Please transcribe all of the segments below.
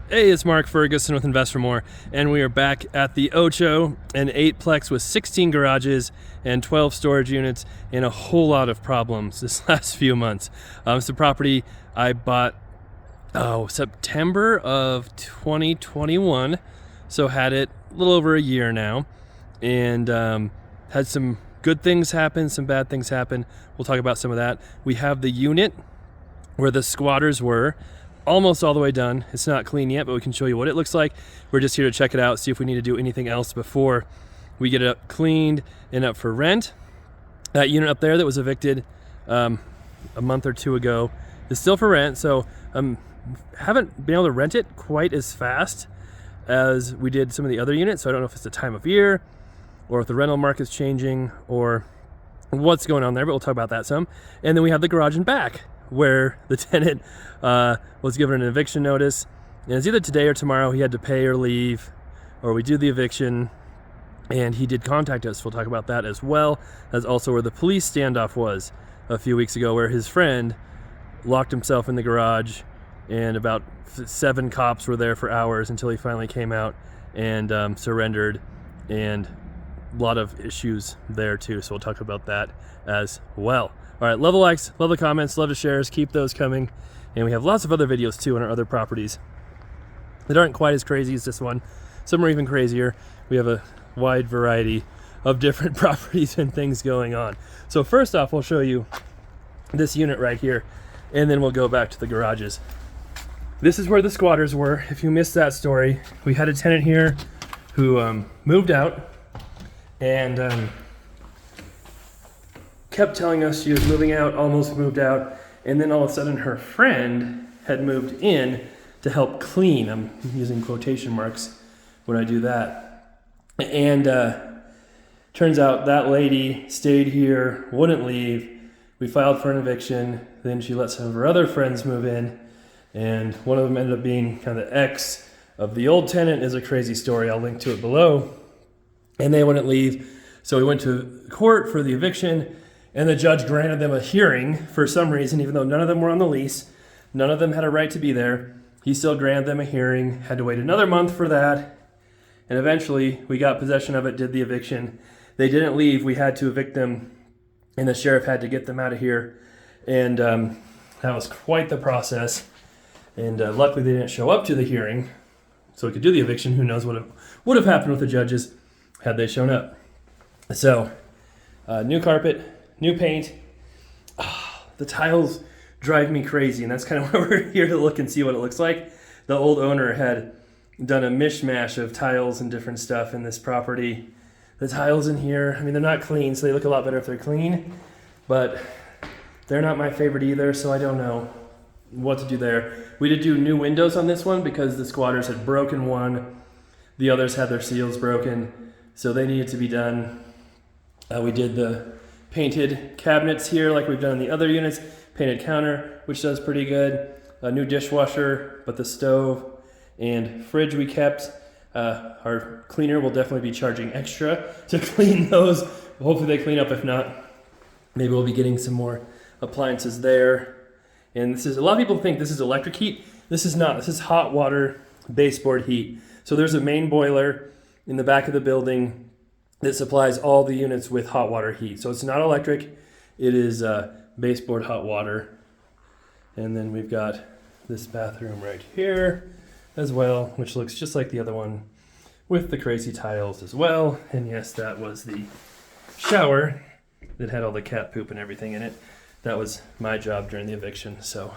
Hey, it's Mark Ferguson with Invest for More, and we are back at the Ocho, an 8-plex with 16 garages and 12 storage units and a whole lot of problems this last few months. It's a property I bought September of 2021, so had it a little over a year now, and had some good things happen, some bad things happen. We'll talk about some of that. We have the unit where the squatters were, almost all the way done. It's not clean yet, but we can show you what it looks like. We're just here to check it out, see if we need to do anything else before we get it up cleaned and up for rent. That unit up there that was evicted a month or two ago is still for rent, so haven't been able to rent it quite as fast as we did some of the other units, so I don't know if it's the time of year or if the rental market's changing or what's going on there, but we'll talk about that some. And then we have the garage in back, where the tenant was given an eviction notice, and it's either today or tomorrow he had to pay or leave, or we do the eviction, and he did contact us. We'll talk about that as well. That's also where the police standoff was a few weeks ago, where his friend locked himself in the garage, and about 7 cops were there for hours until he finally came out and surrendered, and a lot of issues there too, so we'll talk about that as well. All right, love the likes, love the comments, love the shares, keep those coming. And we have lots of other videos too on our other properties that aren't quite as crazy as this one. Some are even crazier. We have a wide variety of different properties and things going on. So first off, we'll show you this unit right here, and then we'll go back to the garages. This is where the squatters were. If you missed that story, we had a tenant here who moved out and kept telling us she was moving out, almost moved out, and then all of a sudden her friend had moved in to help clean. I'm using quotation marks when I do that. And turns out that lady stayed here, wouldn't leave. We filed for an eviction. Then she let some of her other friends move in, and one of them ended up being kind of the ex of the old tenant. Is a crazy story. I'll link to it below. And they wouldn't leave, so we went to court for the eviction. And the judge granted them a hearing for some reason, even though none of them were on the lease. None of them had a right to be there. He still granted them a hearing, had to wait another month for that. And eventually we got possession of it, did the eviction. They didn't leave, we had to evict them, and the sheriff had to get them out of here. And that was quite the process. And luckily they didn't show up to the hearing, so we could do the eviction. Who knows what would have happened with the judges had they shown up. So, new carpet, new paint. The tiles drive me crazy, and that's kind of why we're here to look and see what it looks like. The old owner had done a mishmash of tiles and different stuff in this property. The tiles in here, I mean, they're not clean, so they look a lot better if they're clean, but they're not my favorite either, so I don't know what to do there. We did do new windows on this one because the squatters had broken one. The others had their seals broken, so they needed to be done. We did the painted cabinets here like we've done in the other units, painted counter, which does pretty good, a new dishwasher, but the stove and fridge we kept. Our cleaner will definitely be charging extra to clean those. Hopefully they clean up. If not, maybe we'll be getting some more appliances there. And this is, a lot of people think this is electric heat. This is not. This is hot water baseboard heat. So there's a main boiler in the back of the building that supplies all the units with hot water heat. So it's not electric, it is baseboard hot water. And then we've got this bathroom right here as well, which looks just like the other one with the crazy tiles as well. And yes, that was the shower that had all the cat poop and everything in it. That was my job during the eviction. So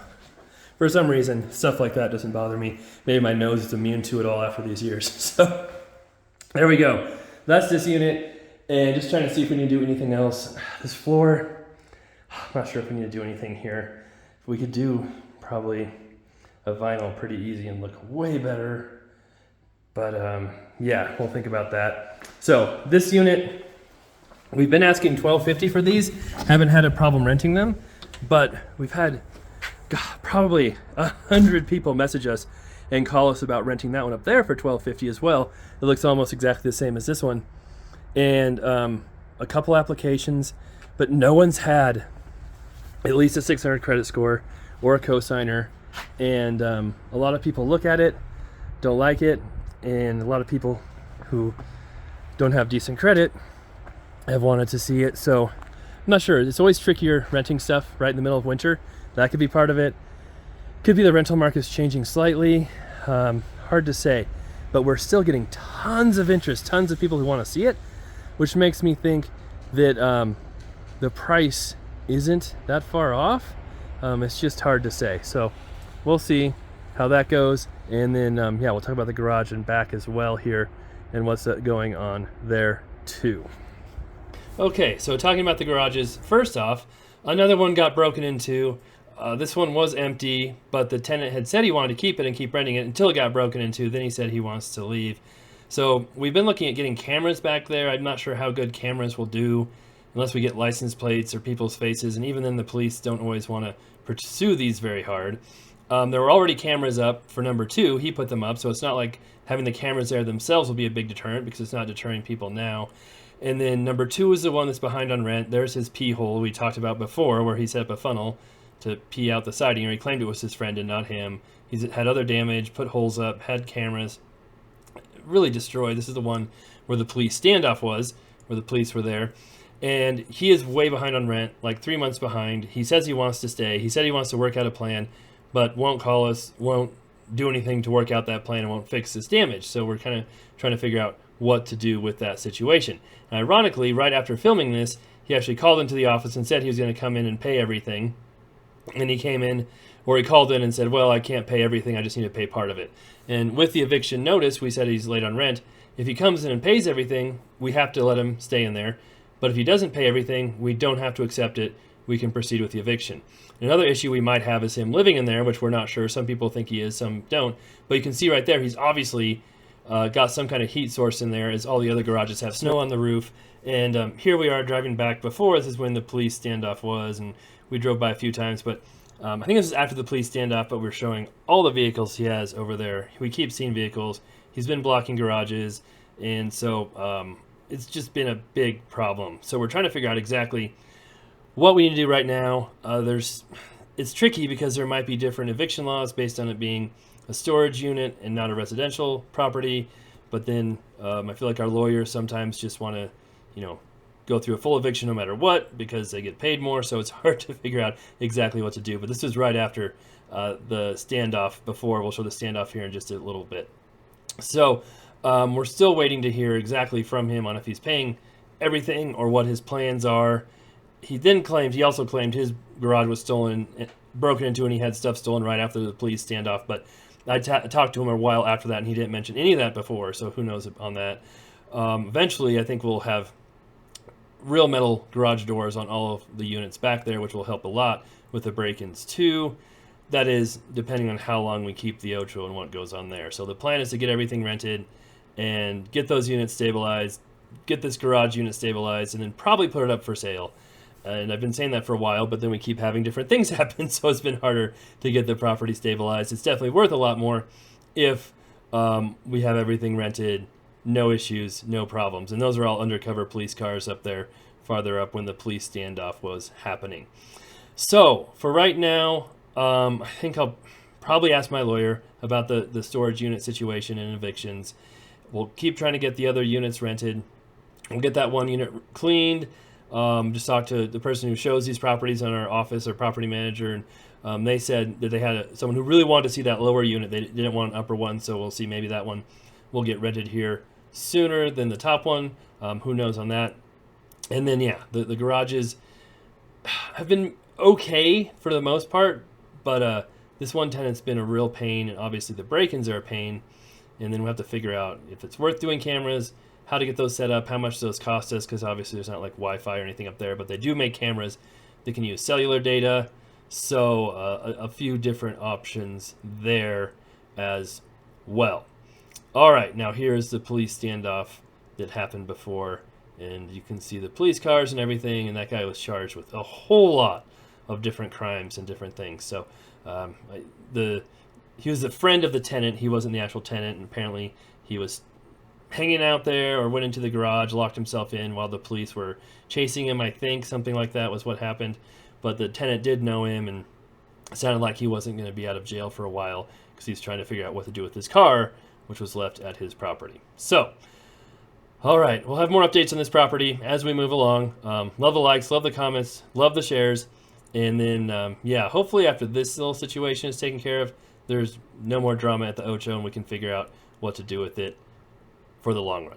for some reason, stuff like that doesn't bother me. Maybe my nose is immune to it all after these years. So there we go. That's this unit, and just trying to see if we need to do anything else. This floor, I'm not sure if we need to do anything here. We could do probably a vinyl pretty easy and look way better, but yeah, we'll think about that. So this unit, we've been asking $1,250 for these. Haven't had a problem renting them, but we've had probably 100 people message us and call us about renting that one up there for $1,250 as well. It looks almost exactly the same as this one. And a couple applications, but no one's had at least a 600 credit score or a cosigner. And a lot of people look at it, don't like it, and a lot of people who don't have decent credit have wanted to see it. So I'm not sure. It's always trickier renting stuff right in the middle of winter. That could be part of it. Could be the rental market's changing slightly. Hard to say, but we're still getting tons of interest, tons of people who want to see it, which makes me think that the price isn't that far off. It's just hard to say. So we'll see how that goes. And then, yeah, we'll talk about the garage and back as well here and what's going on there too. Okay, so talking about the garages, first off, another one got broken into. This one was empty, but the tenant had said he wanted to keep it and keep renting it until it got broken into. Then he said he wants to leave. So we've been looking at getting cameras back there. I'm not sure how good cameras will do unless we get license plates or people's faces. And even then, the police don't always want to pursue these very hard. There were already cameras up for number 2. He put them up, so it's not like having the cameras there themselves will be a big deterrent because it's not deterring people now. And then number 2 is the one that's behind on rent. There's his pee hole we talked about before where he set up a funnel to pee out the siding, or he claimed it was his friend and not him. He's had other damage, put holes up, had cameras, really destroyed. This is the one where the police standoff was, where the police were there. And he is way behind on rent, like 3 months behind. He says he wants to stay. He said he wants to work out a plan, but won't call us, won't do anything to work out that plan, and won't fix this damage. So we're kind of trying to figure out what to do with that situation. And ironically, right after filming this, he actually called into the office and said he was going to come in and pay everything. And he came in, or he called in and said, well, I can't pay everything, I just need to pay part of it. And with the eviction notice, we said he's late on rent. If he comes in and pays everything, we have to let him stay in there. But if he doesn't pay everything, we don't have to accept it. We can proceed with the eviction. Another issue we might have is him living in there, which we're not sure. Some people think he is, some don't. But you can see right there, he's obviously got some kind of heat source in there, as all the other garages have snow on the roof. And here we are driving back before. This is when the police standoff was, and we drove by a few times. But I think this is after the police standoff, but we're showing all the vehicles he has over there. We keep seeing vehicles. He's been blocking garages, and so it's just been a big problem. So we're trying to figure out exactly what we need to do right now. It's tricky because there might be different eviction laws based on it being a storage unit and not a residential property. But then I feel like our lawyers sometimes just want to, go through a full eviction no matter what because they get paid more. So it's hard to figure out exactly what to do. But this was right after the standoff before. We'll show the standoff here in just a little bit. So we're still waiting to hear exactly from him on if he's paying everything or what his plans are. He also claimed his garage was broken into, and he had stuff stolen right after the police standoff. But I talked to him a while after that, and he didn't mention any of that before, so who knows on that. Eventually, I think we'll have real metal garage doors on all of the units back there, which will help a lot with the break-ins too. That is, depending on how long we keep the Ocho and what goes on there. So the plan is to get everything rented and get those units stabilized, get this garage unit stabilized, and then probably put it up for sale. And I've been saying that for a while, but then we keep having different things happen, so it's been harder to get the property stabilized. It's definitely worth a lot more if we have everything rented, no issues, no problems. And those are all undercover police cars up there, farther up when the police standoff was happening. So for right now, I think I'll probably ask my lawyer about the storage unit situation and evictions. We'll keep trying to get the other units rented. We'll get that one unit cleaned. Just talk to the person who shows these properties in our office, or property manager, and they said that they had someone who really wanted to see that lower unit. They didn't want an upper one, so we'll see. Maybe that one will get rented here sooner than the top one. Who knows on that? And then, yeah, the garages have been okay for the most part, but this one tenant's been a real pain, and obviously the break-ins are a pain. And then we'll have to figure out if it's worth doing cameras, how to get those set up, how much those cost us, because obviously there's not like Wi-Fi or anything up there, but they do make cameras that can use cellular data. So a few different options there as well. All right, now here's the police standoff that happened before, and you can see the police cars and everything, and that guy was charged with a whole lot of different crimes and different things. So he was a friend of the tenant. He wasn't the actual tenant, and apparently he was hanging out there or went into the garage, locked himself in while the police were chasing him, I think. Something like that was what happened. But the tenant did know him, and it sounded like he wasn't going to be out of jail for a while because he's trying to figure out what to do with his car, which was left at his property. So, all right, we'll have more updates on this property as we move along. Love the likes, love the comments, love the shares. And then, yeah, hopefully after this little situation is taken care of, there's no more drama at the Ocho and we can figure out what to do with it for the long run.